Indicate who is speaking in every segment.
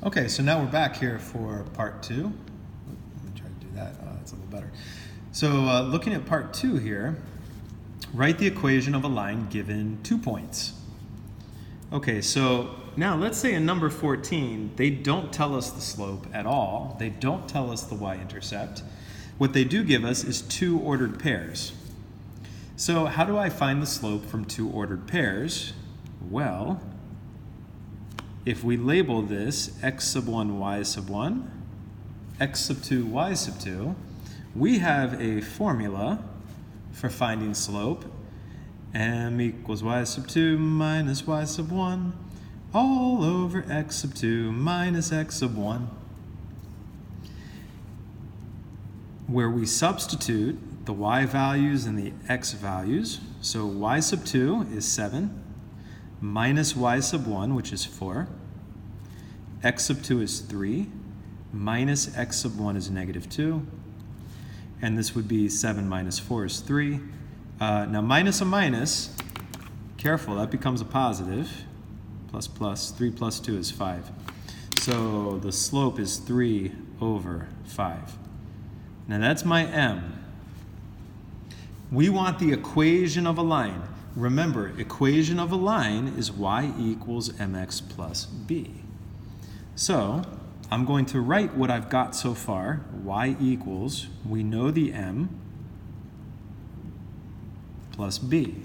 Speaker 1: Okay, so now we're back here for part 2. Let me try to do that. That's a little better. So looking at part 2 here, write the equation of a line given 2 points. Okay, so now let's say in number 14, they don't tell us the slope at all. They don't tell us the y-intercept. What they do give us is 2 ordered pairs. So how do I find the slope from 2 ordered pairs? Well, if we label this x sub 1, y sub 1, x sub 2, y sub 2, we have a formula for finding slope. M equals y sub 2 minus y sub 1 all over x sub 2 minus x sub 1, where we substitute the y values and the x values. So y sub 2 is 7 minus y sub 1, which is 4. X sub 2 is 3 minus x sub 1 is negative 2. And this would be 7 minus 4 is 3. Now minus a minus, careful, that becomes a positive. Plus plus, 3 plus 2 is 5. So the slope is 3 over 5. Now that's my m. We want the equation of a line. Remember, equation of a line is y equals mx plus b. So I'm going to write what I've got so far. Y equals, we know the m, plus b.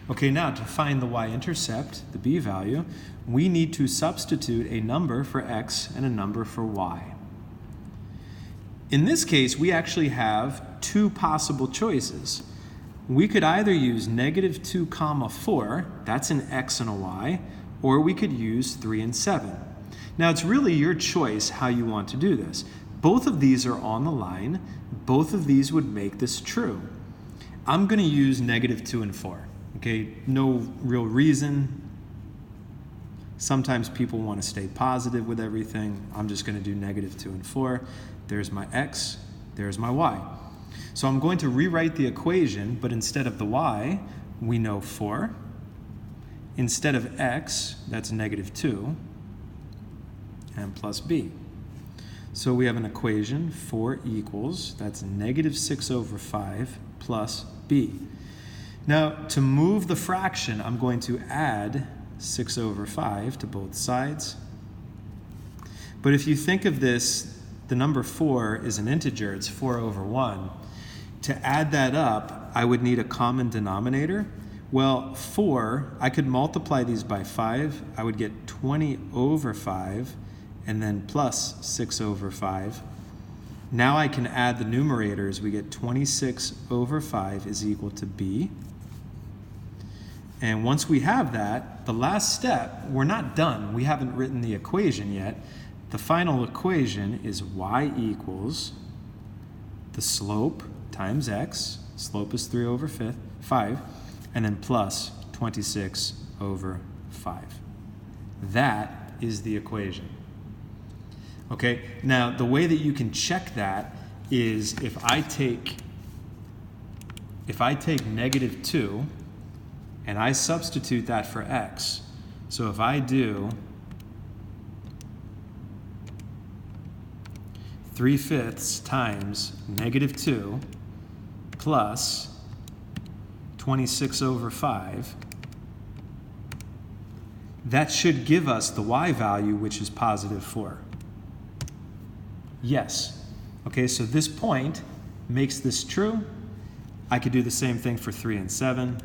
Speaker 1: Okay, now to find the y-intercept, the b value, we need to substitute a number for x and a number for y. In this case, we actually have 2 possible choices. We could either use negative 2 comma 4, that's an x and a y, or we could use 3 and 7. Now it's really your choice how you want to do this. Both of these are on the line. Both of these would make this true. I'm going to use negative 2 and 4. Okay, no real reason. Sometimes people want to stay positive with everything. I'm just going to do negative 2 and 4. There's my x, there's my y. So I'm going to rewrite the equation, but instead of the y, we know 4. Instead of x, that's negative 2, and plus b. So we have an equation, 4 equals, that's negative 6 over 5 plus b. Now, to move the fraction, I'm going to add 6 over 5 to both sides. But if you think of this, the number 4 is an integer, it's 4 over 1. To add that up, I would need a common denominator. Well, 4, I could multiply these by 5. I would get 20 over 5, and then plus 6 over 5. Now I can add the numerators. We get 26 over 5 is equal to b. And once we have that, the last step, we're not done. We haven't written the equation yet. The final equation is y equals the slope times x. Slope is 3 over 5. And then plus 26 over 5. That is the equation. Okay, now the way that you can check that is if I take negative 2 and I substitute that for x. So if I do 3/5 times negative 2 plus 26 over 5, that should give us the y value, which is positive 4. Yes. Okay, so this point makes this true. I could do the same thing for 3 and 7.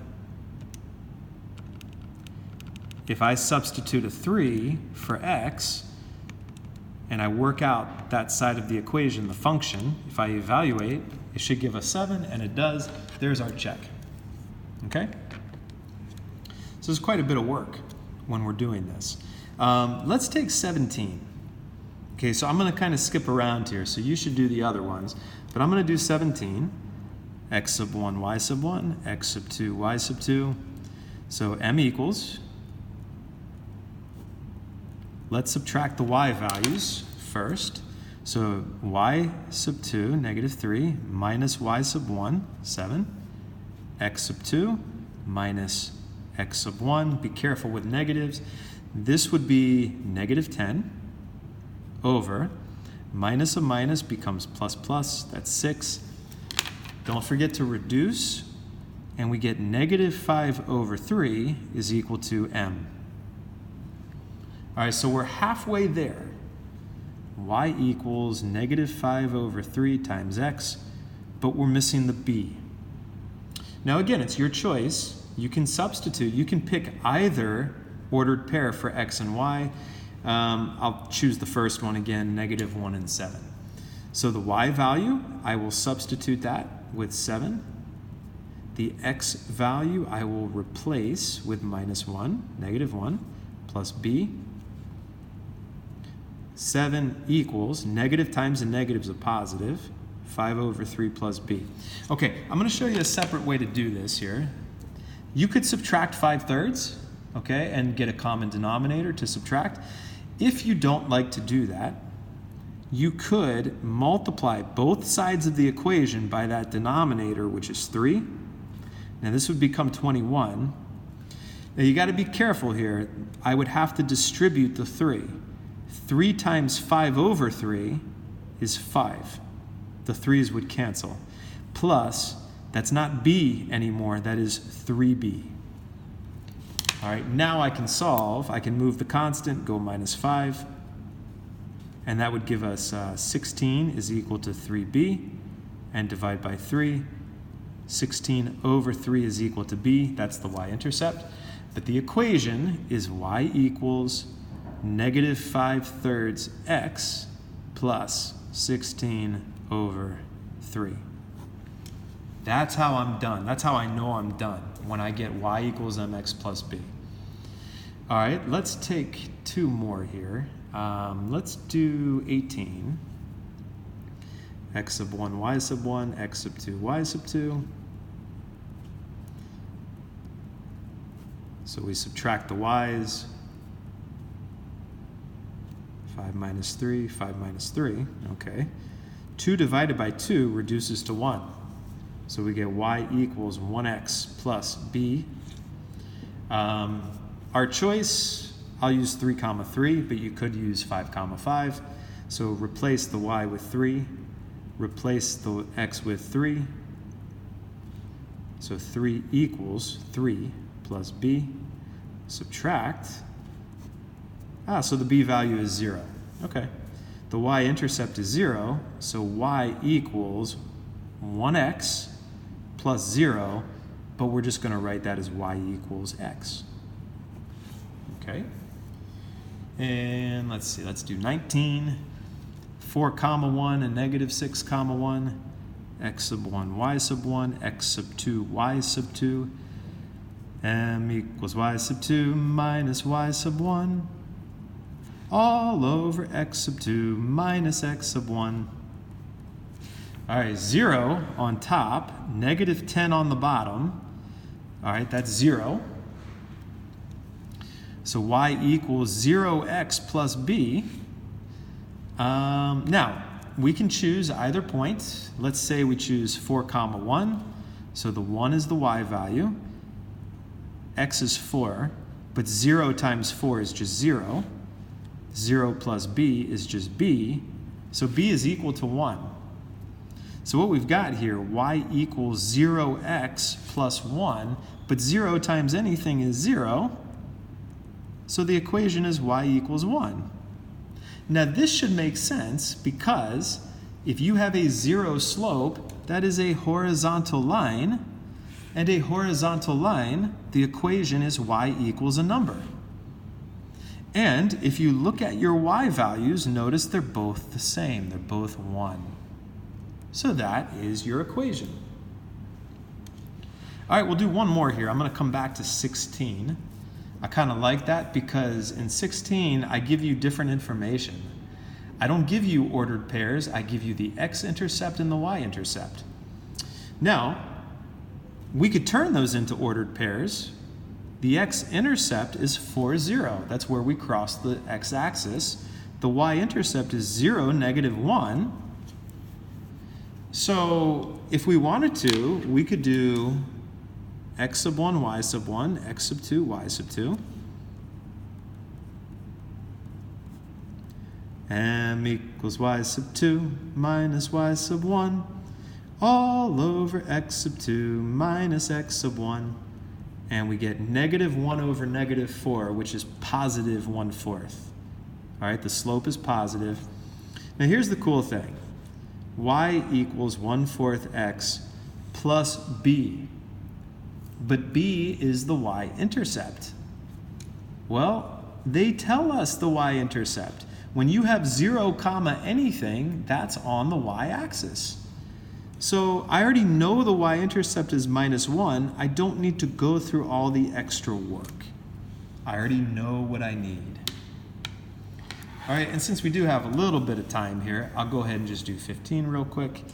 Speaker 1: If I substitute a 3 for x, and I work out that side of the equation, the function, if I evaluate, it should give us 7, and it does. There's our check. Okay? So there's quite a bit of work when we're doing this. Let's take 17. Okay, so I'm going to kind of skip around here, so you should do the other ones. But I'm going to do 17, x sub 1, y sub 1, x sub 2, y sub 2. So m equals, let's subtract the y values first. So y sub 2, negative 3, minus y sub 1, 7. X sub 2 minus x sub 1. Be careful with negatives. This would be negative 10 over minus a minus becomes plus plus, that's 6. Don't forget to reduce, and we get negative 5 over 3 is equal to m. All right, so we're halfway there. Y equals negative 5 over 3 times x, but we're missing the b. Now again, it's your choice. You can substitute. You can pick either ordered pair for x and y. I'll choose the first one again, negative 1 and 7. So the y value, I will substitute that with 7. The x value I will replace with minus 1, negative 1, plus b. 7 equals, negative times a negative is a positive, 5 over 3 plus b. Okay, I'm going to show you a separate way to do this here. You could subtract 5/3, okay, and get a common denominator to subtract. If you don't like to do that, you could multiply both sides of the equation by that denominator, which is 3. Now this would become 21. Now you got to be careful here. I would have to distribute the 3. 3 times 5 over 3 is 5. The 3's would cancel. Plus, that's not b anymore, that is 3b. All right, now I can solve. I can move the constant, go minus 5. And that would give us 16 is equal to 3b, and divide by 3. 16 over 3 is equal to b, that's the y-intercept. But the equation is y equals negative 5/3 x plus 16 over 3. That's how I'm done. That's how I know I'm done, when I get y equals mx plus b. All right, let's take 2 more here. Let's do 18. X sub 1, y sub 1, x sub 2, y sub 2. So we subtract the y's. 5 minus 3, 5 minus 3, okay. 2 divided by 2 reduces to 1. So we get y equals 1x plus b. Our choice, I'll use 3 comma 3, but you could use 5 comma 5. So replace the y with 3, replace the x with 3. So 3 equals 3 plus b. Subtract. So the b value is 0. Okay. The y-intercept is 0, so y equals 1x plus 0, but we're just going to write that as y equals x. Okay. And let's see, let's do 19. 4 comma 1 and negative 6 comma 1. X sub 1, y sub 1, x sub 2, y sub 2. M equals y sub 2 minus y sub 1. All over x sub 2 minus x sub 1. All right, 0 on top, negative 10 on the bottom. All right, that's 0. So y equals 0x plus b. Now, we can choose either point. Let's say we choose 4 comma 1. So the 1 is the y value. X is 4, but 0 times 4 is just 0. 0 plus b is just b. So b is equal to 1. So what we've got here, y equals 0x plus 1, but 0 times anything is 0. So the equation is y equals 1. Now this should make sense because if you have a 0 slope, that is a horizontal line, and a horizontal line, the equation is y equals a number. And if you look at your y values, notice they're both the same. They're both 1. So that is your equation. All right, we'll do one more here. I'm going to come back to 16. I kind of like that because in 16, I give you different information. I don't give you ordered pairs. I give you the x-intercept and the y-intercept. Now, we could turn those into ordered pairs. The x-intercept is 4, 0. That's where we cross the x-axis. The y-intercept is 0, negative 1. So if we wanted to, we could do x sub 1, y sub 1, x sub 2, y sub 2. m equals y sub 2 minus y sub 1 all over x sub 2 minus x sub 1. And we get negative 1 over negative 4, which is positive 1/4. All right, the slope is positive. Now here's the cool thing. Y equals 1/4 x plus b. But b is the y-intercept. Well, they tell us the y-intercept. When you have 0, anything, that's on the y-axis. So I already know the y-intercept is -1. I don't need to go through all the extra work. I already know what I need. All right, and since we do have a little bit of time here, I'll go ahead and just do 15 real quick.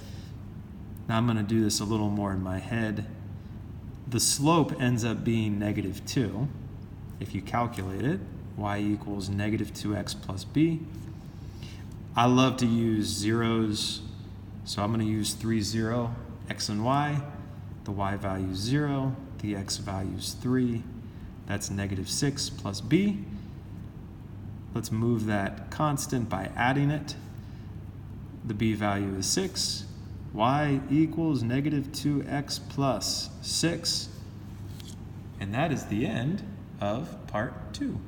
Speaker 1: Now I'm going to do this a little more in my head. The slope ends up being -2. If you calculate it, y equals -2x plus b. I love to use zeros, so I'm going to use 3, 0, x and y. The y value is 0, the x value is 3. That's -6 plus b. Let's move that constant by adding it. The b value is 6. Y equals -2x plus 6. And that is the end of part 2.